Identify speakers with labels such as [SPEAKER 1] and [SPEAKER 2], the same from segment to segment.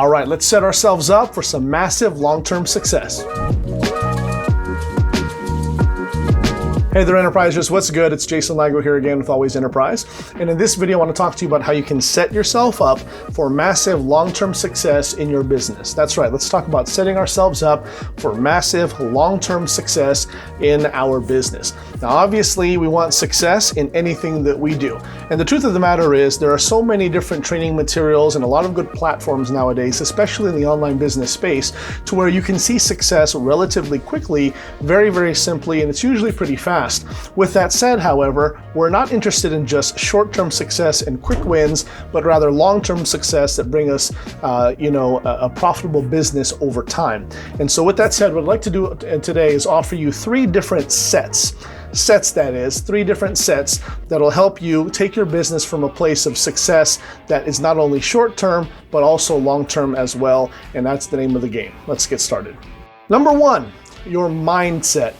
[SPEAKER 1] All right, let's set ourselves up for some massive long-term success. Hey there, Enterprisers, what's good? It's Jason Lago here again with Always Enterprise. And in this video, I want to talk to you about how you can set yourself up for massive long-term success in your business. That's right, let's talk about setting ourselves up for massive long-term success in our business. Now, obviously, we want success in anything that we do. And the truth of the matter is, there are so many different training materials and a lot of good platforms nowadays, especially in the online business space, to where you can see success relatively quickly, very, very simply, and it's usually pretty fast. With that said, however, we're not interested in just short-term success and quick wins, but rather long-term success that bring us, a profitable business over time. And so with that said, what I'd like to do today is offer you three different sets that'll help you take your business from a place of success that is not only short-term, but also long-term as well. And that's the name of the game. Let's get started. Number one, your mindset.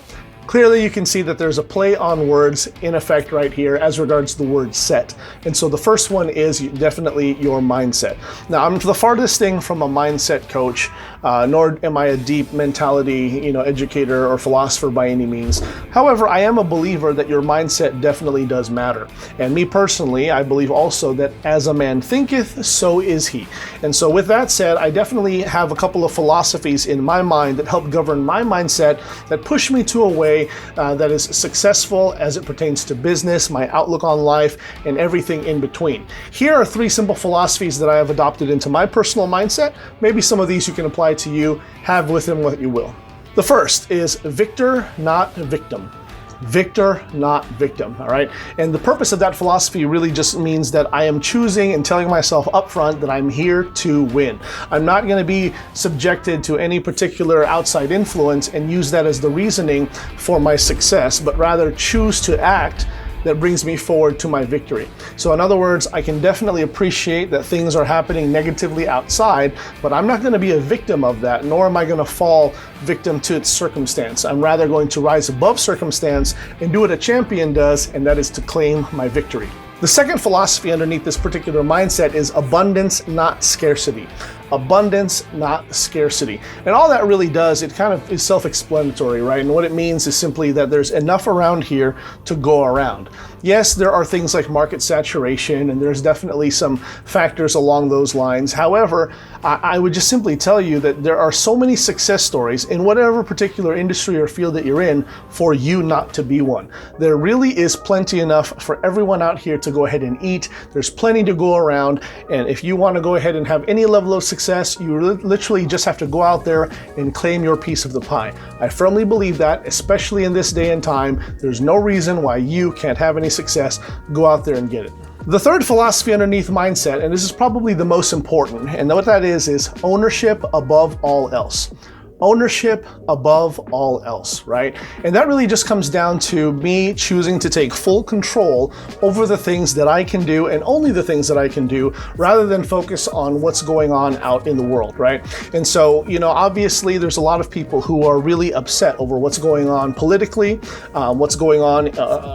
[SPEAKER 1] Clearly, you can see that there's a play on words in effect right here as regards to the word set. And so the first one is definitely your mindset. Now, I'm the farthest thing from a mindset coach, nor am I a deep mentality, educator or philosopher by any means. However, I am a believer that your mindset definitely does matter. And me personally, I believe also that as a man thinketh, so is he. And so with that said, I definitely have a couple of philosophies in my mind that help govern my mindset, that push me to a way that is successful as it pertains to business, my outlook on life, and everything in between. Here are three simple philosophies that I have adopted into my personal mindset. Maybe some of these you can apply to you. Have with them what you will. The first is victor, not victim. Victor, not victim, all right? And the purpose of that philosophy really just means that I am choosing and telling myself up front that I'm here to win. I'm not gonna be subjected to any particular outside influence and use that as the reasoning for my success, but rather choose to act that brings me forward to my victory. So in other words, I can definitely appreciate that things are happening negatively outside, but I'm not gonna be a victim of that, nor am I gonna fall victim to its circumstance. I'm rather going to rise above circumstance and do what a champion does, and that is to claim my victory. The second philosophy underneath this particular mindset is abundance, not scarcity. Abundance, not scarcity. And all that really does, it kind of is self-explanatory, right? And what it means is simply that there's enough around here to go around. Yes, there are things like market saturation, and there's definitely some factors along those lines. However, I would just simply tell you that there are so many success stories in whatever particular industry or field that you're in for you not to be one. There really is plenty enough for everyone out here to go ahead and eat. There's plenty to go around, and if you want to go ahead and have any level of success, you literally just have to go out there and claim your piece of the pie. I firmly believe that, especially in this day and time, there's no reason why you can't have any success. Go out there and get it. The third philosophy underneath mindset, and this is probably the most important, and what that is ownership above all else. Ownership above all else, right? And that really just comes down to me choosing to take full control over the things that I can do and only the things that I can do, rather than focus on what's going on out in the world, right? And so, obviously there's a lot of people who are really upset over what's going on politically, what's going on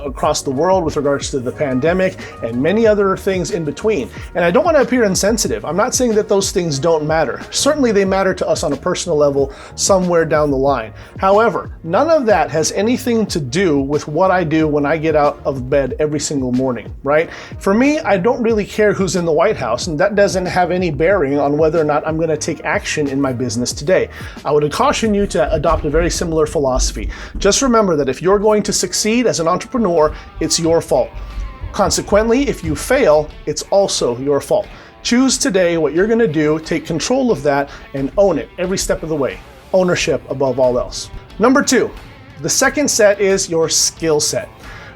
[SPEAKER 1] across the world with regards to the pandemic and many other things in between. And I don't want to appear insensitive. I'm not saying that those things don't matter. Certainly they matter to us on a personal level somewhere down the line. However, none of that has anything to do with what I do when I get out of bed every single morning, right? For me, I don't really care who's in the White House, and that doesn't have any bearing on whether or not I'm going to take action in my business today. I would caution you to adopt a very similar philosophy. Just remember that if you're going to succeed as an entrepreneur, it's your fault. Consequently, if you fail, it's also your fault. Choose today what you're going to do, take control of that, and own it every step of the way. Ownership above all else. Number two, the second set is your skill set.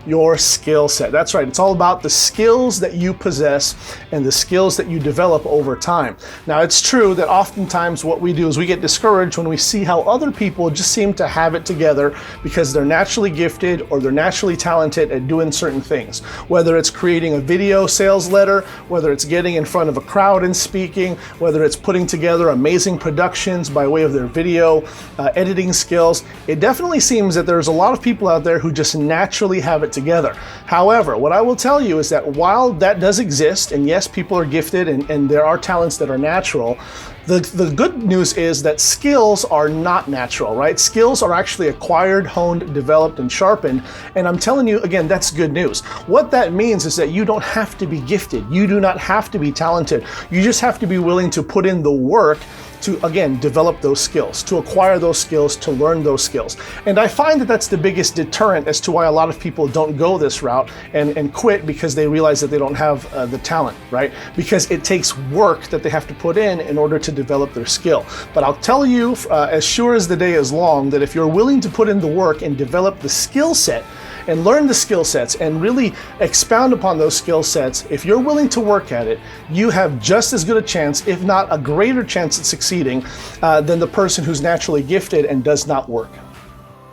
[SPEAKER 1] your skill set. That's right, it's all about the skills that you possess and the skills that you develop over time. Now, it's true that oftentimes what we do is we get discouraged when we see how other people just seem to have it together because they're naturally gifted or they're naturally talented at doing certain things. Whether it's creating a video sales letter, whether it's getting in front of a crowd and speaking, whether it's putting together amazing productions by way of their video editing skills, it definitely seems that there's a lot of people out there who just naturally have it it together. However, what I will tell you is that while that does exist, and yes, people are gifted and there are talents that are natural, the good news is that skills are not natural, right? Skills are actually acquired, honed, developed, and sharpened. And I'm telling you, again, that's good news. What that means is that you don't have to be gifted. You do not have to be talented. You just have to be willing to put in the work to, again, develop those skills, to acquire those skills, to learn those skills. And I find that that's the biggest deterrent as to why a lot of people don't go this route and quit, because they realize that they don't have the talent, right? Because it takes work that they have to put in order to develop their skill. But I'll tell you, as sure as the day is long, that if you're willing to put in the work and develop the skill set, and learn the skill sets and really expound upon those skill sets, if you're willing to work at it, you have just as good a chance, if not a greater chance at succeeding than the person who's naturally gifted and does not work.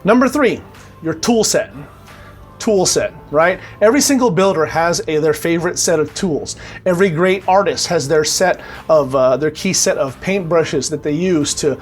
[SPEAKER 1] Number 3, your tool set. Tool set, right? Every single builder has their favorite set of tools. Every great artist has their set of their key set of paintbrushes that they use to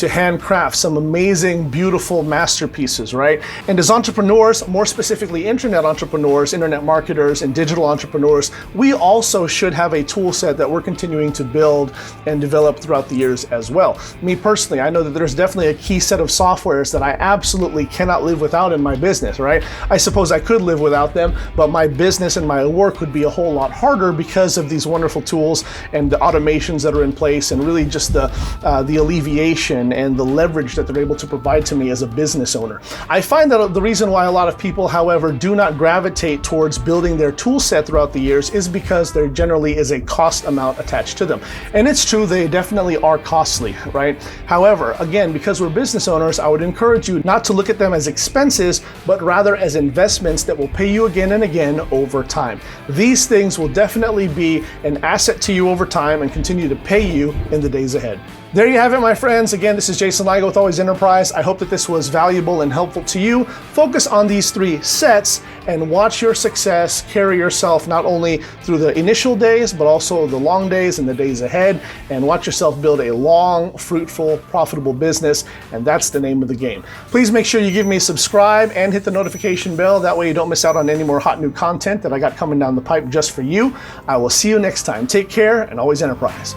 [SPEAKER 1] handcraft some amazing, beautiful masterpieces, right? And as entrepreneurs, more specifically internet entrepreneurs, internet marketers, and digital entrepreneurs, we also should have a tool set that we're continuing to build and develop throughout the years as well. Me personally, I know that there's definitely a key set of softwares that I absolutely cannot live without in my business, right? I suppose I could live without them, but my business and my work would be a whole lot harder because of these wonderful tools and the automations that are in place, and really just the alleviation and the leverage that they're able to provide to me as a business owner. I find that the reason why a lot of people, however, do not gravitate towards building their tool set throughout the years is because there generally is a cost amount attached to them. And it's true, they definitely are costly, right? However, again, because we're business owners, I would encourage you not to look at them as expenses, but rather as investments that will pay you again and again over time. These things will definitely be an asset to you over time and continue to pay you in the days ahead. There you have it, my friends. Again, this is Jason Ligo with Always Enterprise. I hope that this was valuable and helpful to you. Focus on these 3 sets and watch your success carry yourself not only through the initial days, but also the long days and the days ahead, and watch yourself build a long, fruitful, profitable business, and that's the name of the game. Please make sure you give me a subscribe and hit the notification bell. That way you don't miss out on any more hot new content that I got coming down the pipe just for you. I will see you next time. Take care and always enterprise.